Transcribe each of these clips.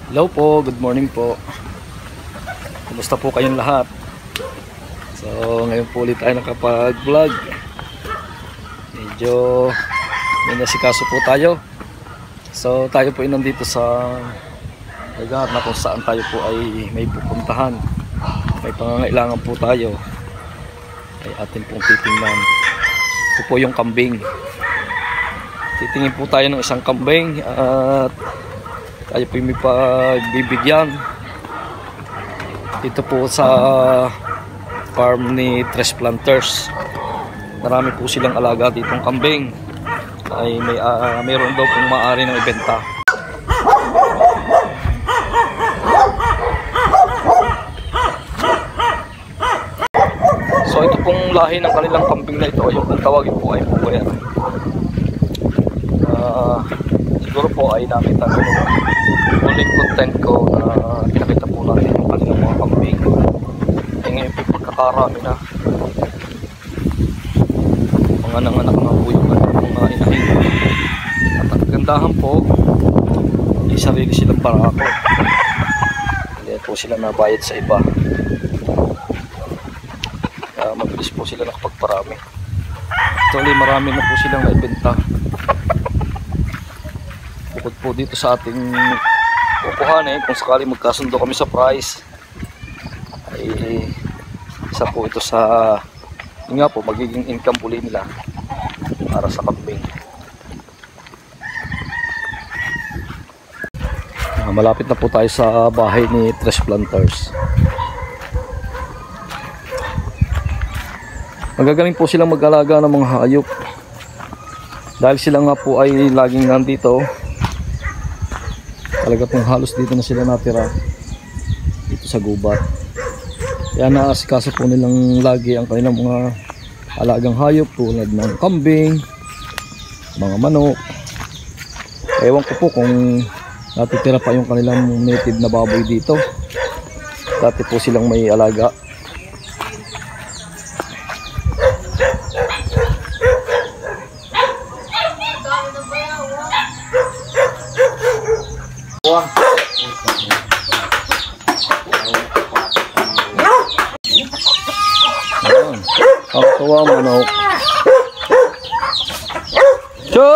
Hello po, good morning po. Kumusta po kayong lahat? So, ngayon po ulit tayo nakapag-vlog. Medyo may nasikaso po tayo. So, tayo po ay nandito sa lugar na kung saan tayo po ay may pupuntahan. May pangangailangan po tayo. Ay atin pong titingnan. Ito po yung kambing. Titingin po tayo ng isang kambing at tayo po may pagbibigyan dito po sa farm ni Tres Planters. Marami po silang alaga ditong kambing. Ay mayroon daw pong maaari ng ibenta. So ito pong lahi ng kanilang kambing na ito, yung kung tawagin po ay puwer. Siguro po ay nakita ko huling content ko na pinakita po natin yung kanilang mga kambing. Ay ngayon po pagkakarami na mga nanganak na po yung mga inahin. At ang gandahan po ay sarili silang barako, hindi po sila nabayad sa iba. Kaya mabilis po sila nakapagparami. Actually marami na po silang naibenta. Bukod po dito sa ating kukuhanin, kung sakali magkasundo kami sa price, ay isa po ito sa yun nga po, magiging income uli nila para sa kambing. Malapit na po tayo sa bahay ni Tres Planters. Magagaling po silang mag-alaga ng mga hayop dahil sila nga po ay laging nandito. Talaga pong halos dito na sila natira, dito sa gubat. Kaya naasikaso po nilang lagi ang kanilang mga alagang hayop tulad ng kambing, mga manok. Ewan ko po kung natitira pa yung kanilang native na baboy dito. Dati po silang may alaga. Ang tuwa manok. Cho!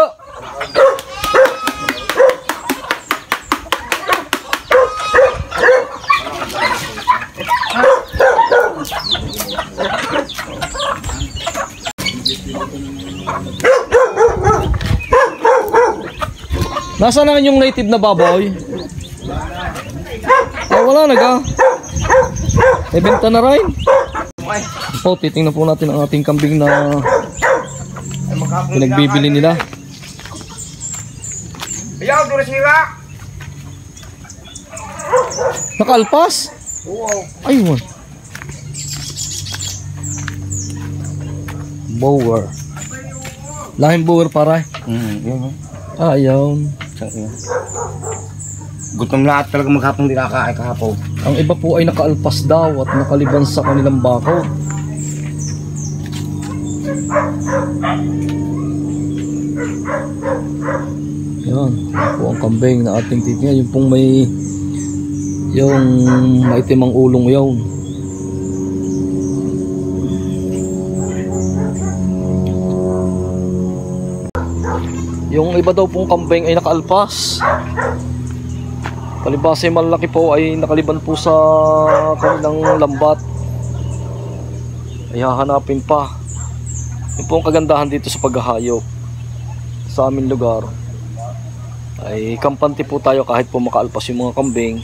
Nasaan na yung native na baboy? Oh, wala na ka. Ibenta na rin. Po, titingnan po natin ang ating kambing na pinagbibili nila. Ayaw, duro sila. Nakalpas? Ayun. Bower. Lahing bower para. Yun. Ayaw. Gutom na at talaga maghapong di nakakain kahapon. Ang iba po ay nakaalpas daw at nakaliban sa kanilang bako. Yan po ang kambing na ating titingnan. Yung pong may yung maitim ang ulong yun. Yung iba daw pong kambing ay nakaalpas. Palibasa yung malaki po ay nakaliban po sa kanilang lambat. Ay hahanapin pa. Yung po ang kagandahan dito sa paghahayop sa aming lugar ay kampante po tayo kahit po makaalpas yung mga kambing.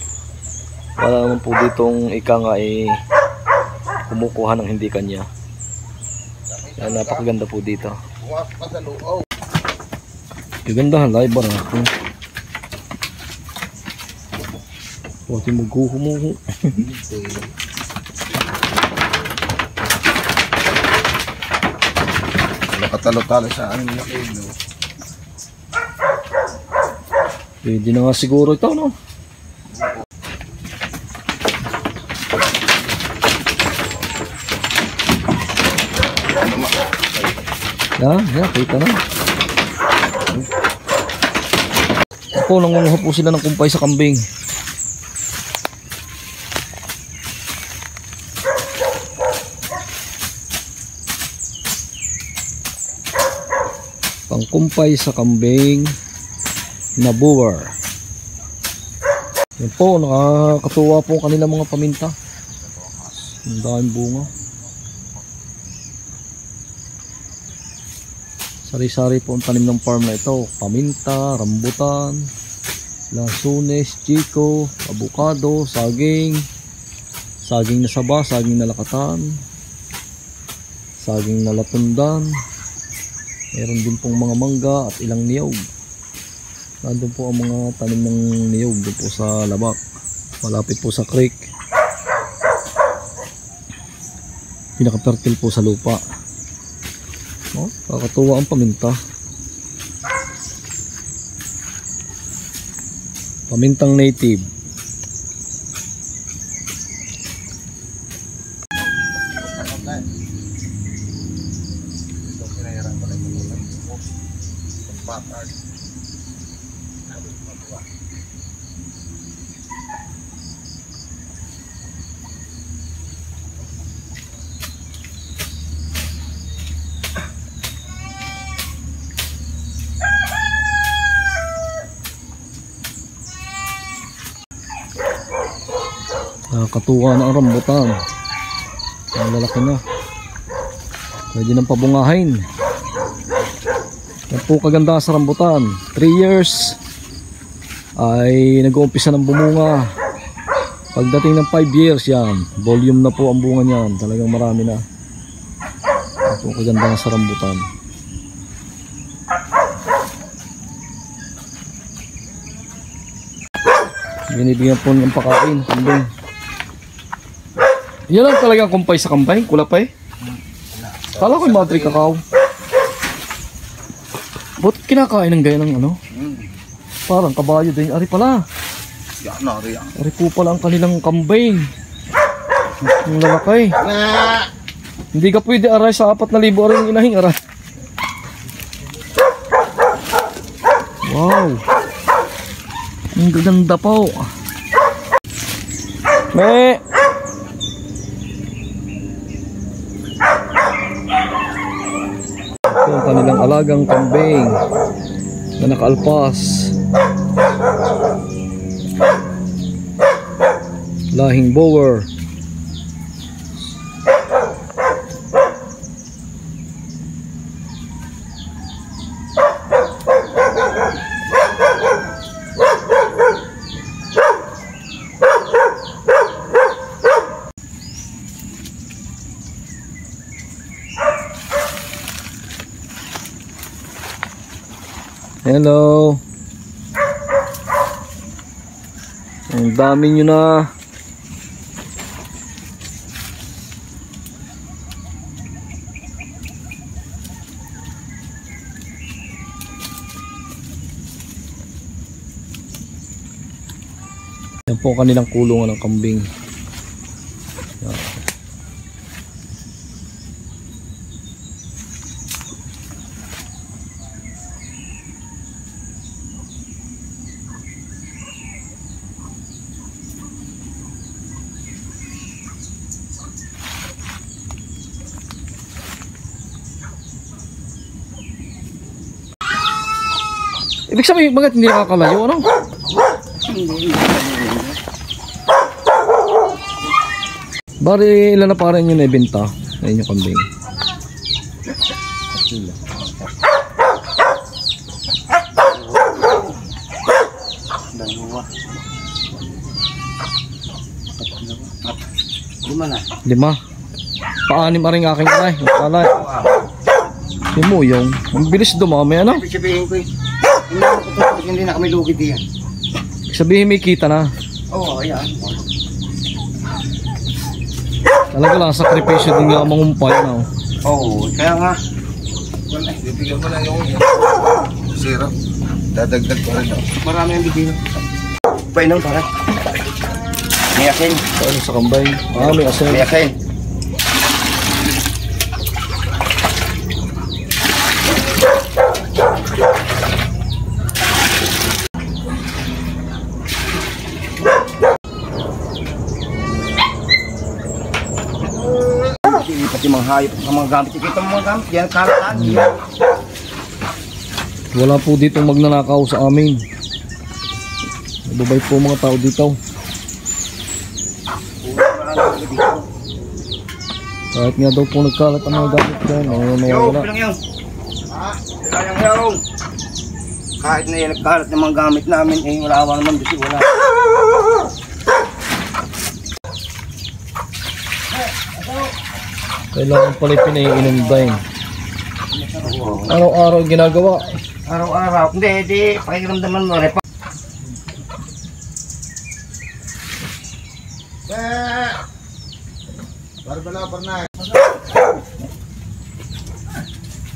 Wala naman po ditong ika nga ay kumukuha ng hindi kanya. Kaya napakaganda po dito. Kagandahan lang iba na ako. Pati maghuhumuho. Nakatalo-talo sa amin na kayo. Pwede na nga siguro ito, no? Yan, kita na. Po, nangunguha po sila ng kumpay sa kambing. kumpay sa kambing na boer. Yan po, nakakatuwa po ang kanilang mga paminta. Ang daming bunga. Sari-sari po ang tanim ng farm na ito. Paminta, rambutan, lansunes, chiko, avocado, saging, saging na saba, saging na lakatan, saging na latundan. Meron din pong mga mangga at ilang niyog. Nandun po ang mga tanim ng niyog doon po sa labak, malapit po sa creek. Pinaka-fertile po sa lupa. Oh, kakatuwa ang paminta. Pamintang native. Nakakatuwa na ang rambutan. Ang lalaki na. Pwede nang pabungahin. Yan po kaganda sa rambutan. 3 years ay nag-uumpisa ng bumunga. Pagdating ng 5 years yan, volume na po ang bunga niyan. Talagang marami na. Yan po kaganda sa rambutan. Binibigyan po ng pakain, kambing. Yan lang talagang kumpay sa kambing, kulapay. Kala ko yung madri kakao. Ba't kinakain ng gaya ng ano? Parang kabayo din. Ari pala. Ari po pala ang kanilang kambing. Ang lalaki. Hindi ka pwede aray sa 4,000 aray yung inahing aray. Wow. Ang gaganda po. Me. Ito ang kanilang alagang kambing na nakaalpas. Lahing boer. Hello. Ang dami nyo na. Yan po kanilang kulungan ng kambing. Yan. Ibig sabihin, bakit hindi nakakalayo, ano? Bari, ilan na parang yun na-ibenta? Ayun yung kambing. Lima. Paanim pa rin aking alay. Alay. Yung ang bilis dumami, ano? Sabihin ko hindi na kami lugid diyan. Sabihin may kita na. Oo, ayan. Talaga lang, sakripisyo din nga mangumpay, no? Oo, kaya nga. Wala, bibigyan mo na yung syrup. Dadagdag ko rin. Marami ang bibigyan. Painom para. May asin. Ano sa kambay? Ah, may asin. May asin. Pati mga hayop, mga gamit. Kita mo mga gamit. Yan, kalatan. Wala po dito magnanakaw sa amin. Mababait po mga tao dito. Kahit nga daw po nagkalat ang mga gamit dyan, nawawala. Bilang yun. Sayang yun. Kahit na yung nagkalat ng mga gamit namin, eh wala naman kasi wala. Kailangan pala pinaiinom din. Araw-araw ginagawa. Araw-araw. Hindi, pakiramdaman mo. Barbala, Bernay.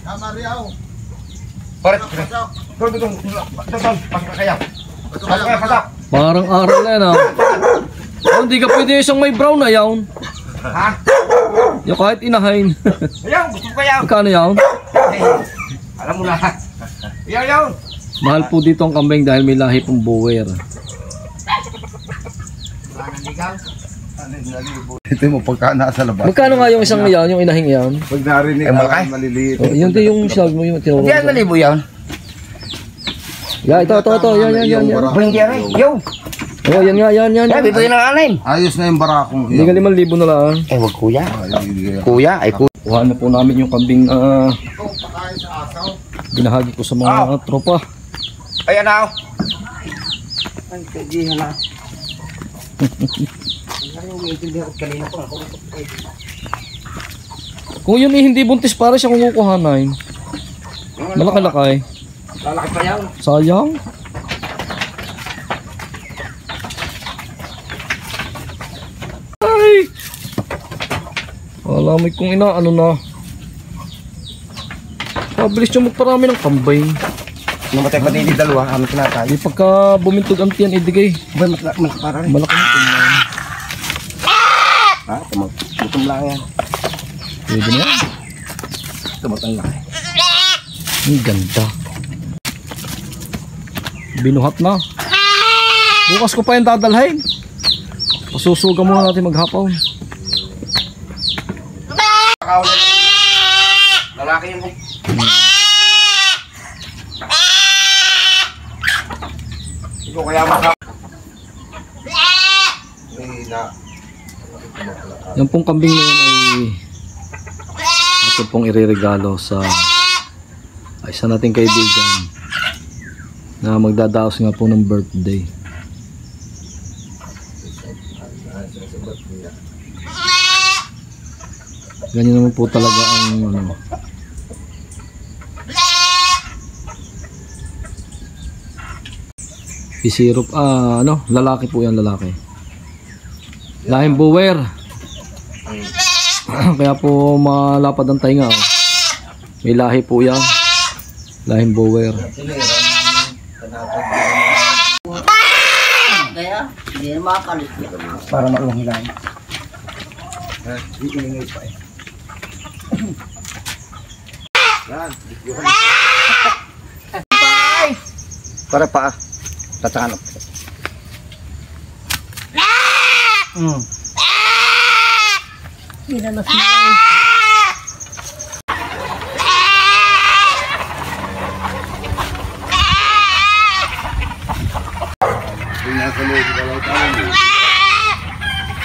Kamariaw. Parit. Dudong. Pasok kaya. Pasok. Parang araw na yan, ha? Oh, hindi ka pwede isang may brown na yawn. Ha? Yung kahit inahain. Ayaw, gusto ko yaw. Magkano yawn? Alam mo na. Yaw. Mahal po dito ang kambing dahil may lahi pong bower. Ito mo pagka nasa labas. Magkano nga yung isang yawn, yung inahing yawn? Pag narinig ka, maliliit. Oh, yun din yung shag mo, yung tinuro. Hindi, malibo yan. Yeah, ito. Yan. Hindi yan eh. Yo. Oh, yan nga, yan. Bibigyan ng anin. Ayos na yung barakong. Hindi ka 5,000 na lang. Eh, wag kuya. Kuya, ay kuya. Kuha na po namin yung kambing binahagi ko sa mga tropa. Ayan na. Ay, kajihan na. Kung yun eh, hindi buntis para siya kung kukuhanin. Malaki-laki. Lalaki pa yan. Sayang. Ay! Alamig kong inaano na. Pabilis yung magparami ng kambing. Namatay pa din yung dalawa, kami pinatay. Di pagka bumintog ang tiyan, idigay. Ba, para rin. Malaki na tingnan. Ha? Gutom lang yan. Pwede na yan. Tumatang lang. Ang ganda. Binuhat na. Bukas ko pa yung dadalhin. Pasusuga muna natin maghapon. Lalaki yung Ikaw kaya maka Yan pong kambing na yan ay ato pong ireregalo sa isa nating kaibigan na magdadaos nga po ng birthday. Ganyan naman po talaga ang ano. Isirop, lalaki po yan, lalaki. Lahing bower. Kaya po malapad ang tainga. Oh. May lahi po yan. Lahing bower. Kaya, hindi na makakalit. para maulong lang. Iingay pa eh. Yan. Para pa. Tatangan. Pinalas na. Nasa loob ka lang tayo.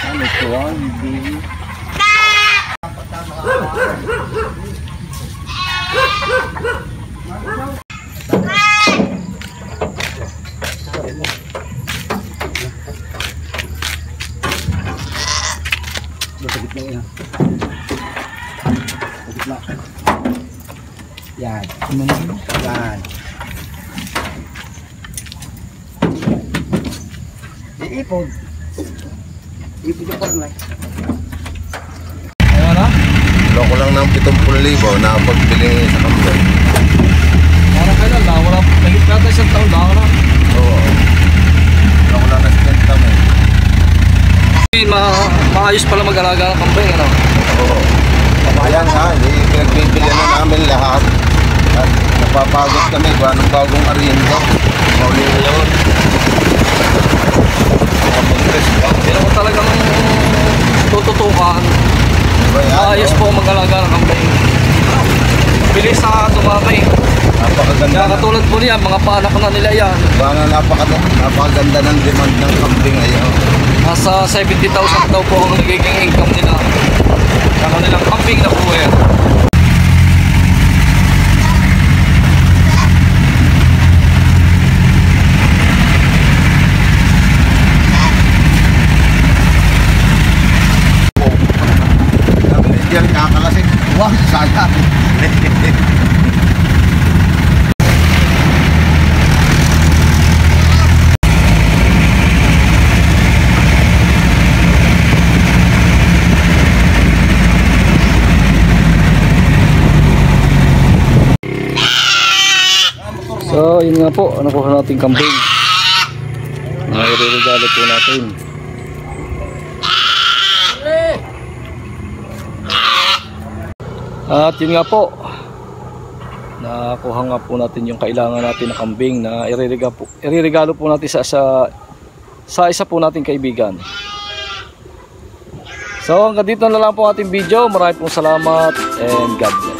Ano ito ang hindi? Sa gitna yan. Sa gitna. Yan. Yan. Iipod. Iipod yung parang Ayan na. Loko lang ng 70,000 na pagbili sa kamay. Parang kailan na. Wala. Nagit natin isang taon na. Oo. Loko lang na spend kami. Maayos pala mag-alaga ng kambing. Ano? Oo. Ayan ha. Pinagbibili na namin lahat. At napapagod kami. Anong bagong arindo. Mauli na yun. Pero kung talagang tututukan, maayos po mag-alaga ng kambing. Bilis sa dumami. napakaganda. Kaya katulad po niya, mga paanak na nila yan. Baka napakaganda ng demand ng kambing ngayon. Nasa 70,000 daw po ang nagiging income nila. Sa kanilang kambing na puwer. Sabi ni Diyan, kakalasing. Wah, sayang. So, yun nga po, nakuha natin kambing. Nairegalo po natin. At yun nga po, nakuha nga po natin yung kailangan natin na kambing na ireregalo po natin sa isa po nating kaibigan. So hanggang dito na lang po ating video. Maraming pong salamat and God bless.